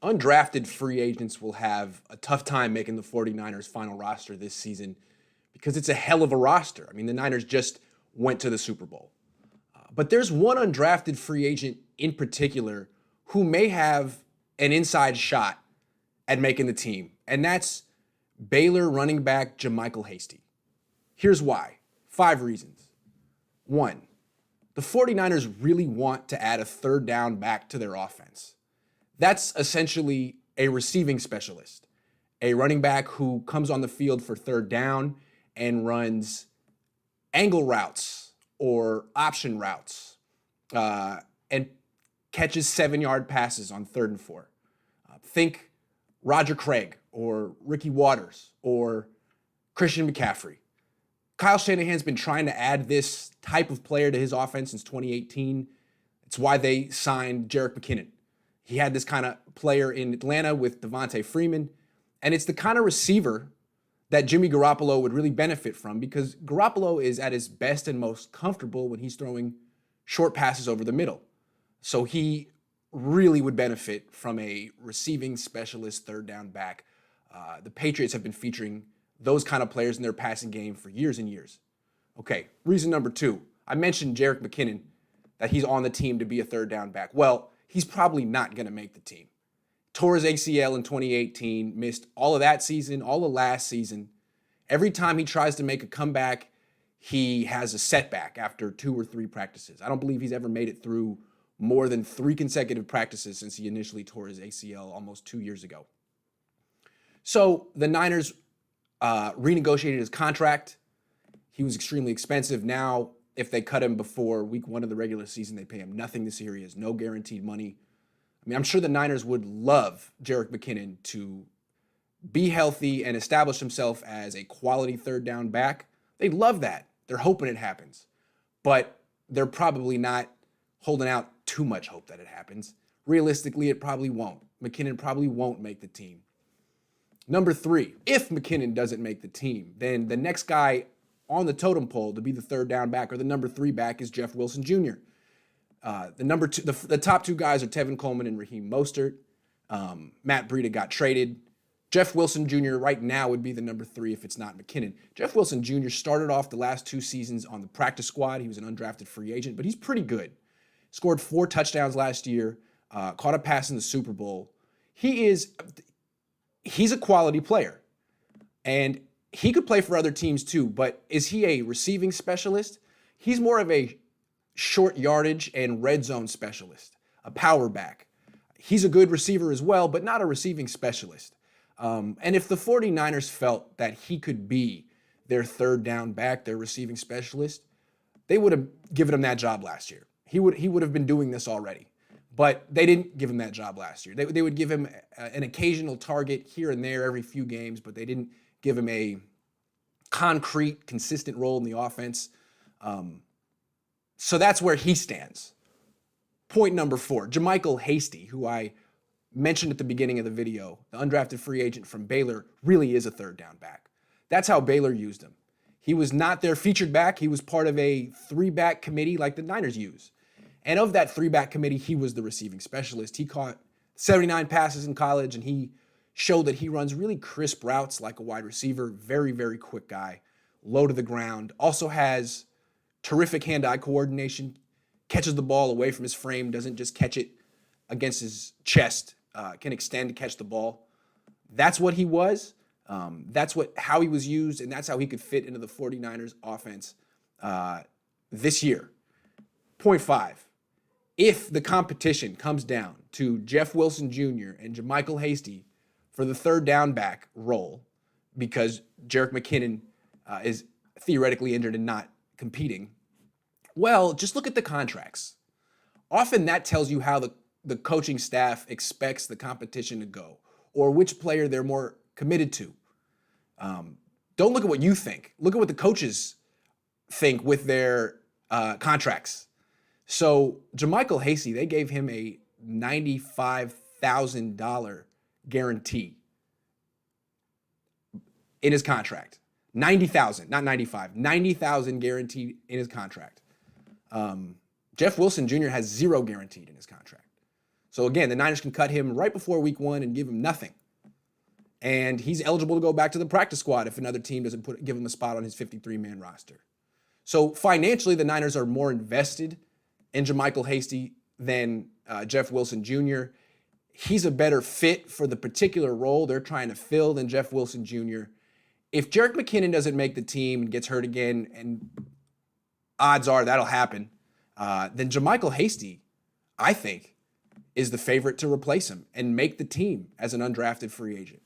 undrafted free agents will have a tough time making the 49ers final roster this season because it's a hell of a roster. I mean, the Niners just went to the Super Bowl. But there's one undrafted free agent in particular who may have an inside shot at making the team, and that's Baylor running back JaMycal Hasty. Here's why. 5 reasons. 1, the 49ers really want to add a third down back to their offense. That's essentially a receiving specialist, a running back who comes on the field for third down and runs angle routes or option routes and catches 7-yard passes on 3rd and 4. Think Roger Craig or Ricky Waters or Christian McCaffrey. Kyle Shanahan's been trying to add this type of player to his offense since 2018. It's why they signed Jerick McKinnon. He had this kind of player in Atlanta with Devontae Freeman, and it's the kind of receiver that Jimmy Garoppolo would really benefit from because Garoppolo is at his best and most comfortable when he's throwing short passes over the middle. So he really would benefit from a receiving specialist third down back. The Patriots have been featuring those kind of players in their passing game for years and years. Okay, reason number 2. I mentioned Jerick McKinnon, that he's on the team to be a third down back. Well, he's probably not going to make the team. Tore his ACL in 2018, missed all of that season, all of last season. Every time he tries to make a comeback, he has a setback after 2 or 3 practices. I don't believe he's ever made it through more than 3 consecutive practices since he initially tore his ACL almost 2 years ago. So the Niners renegotiated his contract. He was extremely expensive. Now, if they cut him before week 1 of the regular season, they pay him nothing this year. He has no guaranteed money. I mean, I'm sure the Niners would love Jerick McKinnon to be healthy and establish himself as a quality third down back. They love that. They're hoping it happens. But they're probably not holding out too much hope that it happens. Realistically, it probably won't. McKinnon probably won't make the team. Number 3, if McKinnon doesn't make the team, then the next guy on the totem pole to be the third down back or the number 3 back is Jeff Wilson Jr. The top 2 guys are Tevin Coleman and Raheem Mostert. Matt Breida got traded. Jeff Wilson Jr. right now would be the number 3 if it's not McKinnon. Jeff Wilson Jr. started off the last 2 seasons on the practice squad. He was an undrafted free agent, but he's pretty good. Scored 4 touchdowns last year, caught a pass in the Super Bowl. He's a quality player, and he could play for other teams too, but is he a receiving specialist? He's more of a short yardage and red zone specialist, a power back. He's a good receiver as well, but not a receiving specialist. And if the 49ers felt that he could be their third down back, their receiving specialist, they would have given him that job last year. He would have been doing this already. But they didn't give him that job last year. They would give him an occasional target here and there every few games, but they didn't give him a concrete, consistent role in the offense. So that's where he stands. Point number 4, JaMycal Hasty, who I mentioned at the beginning of the video, the undrafted free agent from Baylor, really is a third down back. That's how Baylor used him. He was not their featured back. He was part of a 3-back committee like the Niners use. And of that 3-back committee, he was the receiving specialist. He caught 79 passes in college, and he showed that he runs really crisp routes like a wide receiver. Very, very quick guy, low to the ground. Also has terrific hand-eye coordination, catches the ball away from his frame, doesn't just catch it against his chest, can extend to catch the ball. That's what he was. That's how he was used, and that's how he could fit into the 49ers offense this year. Point 5. If the competition comes down to Jeff Wilson Jr. and JaMycal Hasty for the third down back role, because Jerick McKinnon is theoretically injured and not competing, well, just look at the contracts. Often that tells you how the coaching staff expects the competition to go or which player they're more committed to. Don't look at what you think. Look at what the coaches think with their contracts. So JaMycal Hasty, they gave him a $95,000 guarantee in his contract. 90,000, not 95, 90,000 guaranteed in his contract. Jeff Wilson Jr. has 0 guaranteed in his contract. So again, the Niners can cut him right before week 1 and give him nothing. And he's eligible to go back to the practice squad if another team doesn't give him a spot on his 53-man roster. So financially, the Niners are more invested in JaMycal Hasty than Jeff Wilson Jr. He's a better fit for the particular role they're trying to fill than Jeff Wilson Jr. If Jerick McKinnon doesn't make the team and gets hurt again, and odds are that'll happen, then JaMycal Hasty, I think, is the favorite to replace him and make the team as an undrafted free agent.